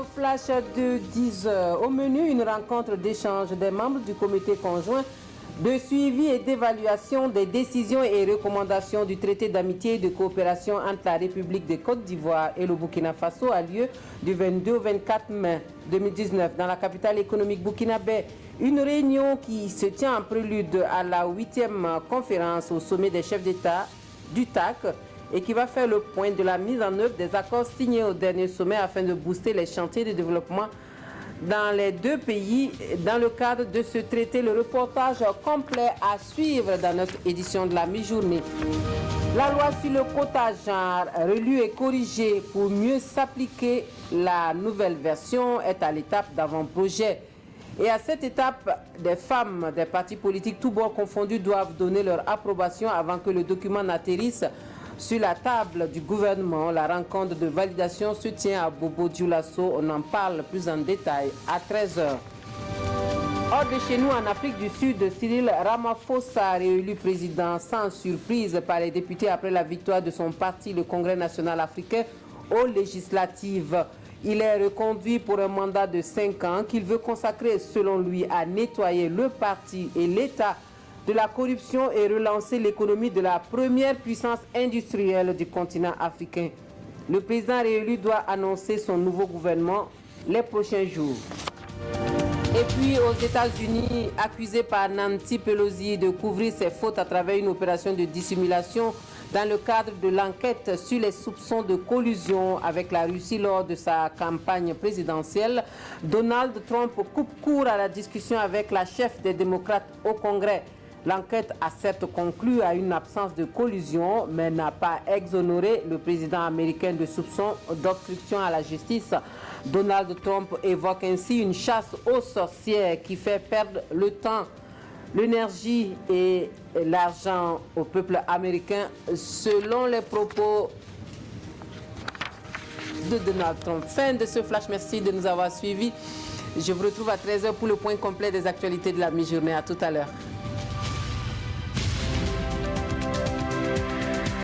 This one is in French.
au flash de 10 heures. Au menu, une rencontre d'échange des membres du comité conjoint de suivi et d'évaluation des décisions et recommandations du traité d'amitié et de coopération entre la République de Côte d'Ivoire et le Burkina Faso a lieu du 22 au 24 mai 2019 dans la capitale économique burkinabé. Une réunion qui se tient en prélude à la 8e conférence au sommet des chefs d'État du TAC et qui va faire le point de la mise en œuvre des accords signés au dernier sommet afin de booster les chantiers de développement dans les deux pays dans le cadre de ce traité. Le reportage complet à suivre dans notre édition de la mi-journée. La loi sur le quota genre relue et corrigée pour mieux s'appliquer. La nouvelle version est à l'étape d'avant-projet. Et à cette étape, des femmes des partis politiques tous bords confondus doivent donner leur approbation avant que le document n'atterrisse sur la table du gouvernement. La rencontre de validation se tient à Bobo-Dioulasso. On en parle plus en détail à 13 h. Hors de chez nous, en Afrique du Sud, Cyril Ramaphosa, réélu président sans surprise par les députés après la victoire de son parti, le Congrès national africain, aux législatives. Il est reconduit pour un mandat de 5 ans qu'il veut consacrer, selon lui, à nettoyer le parti et l'État de la corruption et relancer l'économie de la première puissance industrielle du continent africain. Le président réélu doit annoncer son nouveau gouvernement les prochains jours. Et puis aux États-Unis, accusé par Nancy Pelosi de couvrir ses fautes à travers une opération de dissimulation dans le cadre de l'enquête sur les soupçons de collusion avec la Russie lors de sa campagne présidentielle, Donald Trump coupe court à la discussion avec la chef des démocrates au Congrès. L'enquête a certes conclu à une absence de collusion, mais n'a pas exonéré le président américain de soupçons d'obstruction à la justice. Donald Trump évoque ainsi une chasse aux sorcières qui fait perdre le temps, l'énergie et l'argent au peuple américain, selon les propos de Donald Trump. Fin de ce flash, merci de nous avoir suivis. Je vous retrouve à 13 h pour le point complet des actualités de la mi-journée. À tout à l'heure.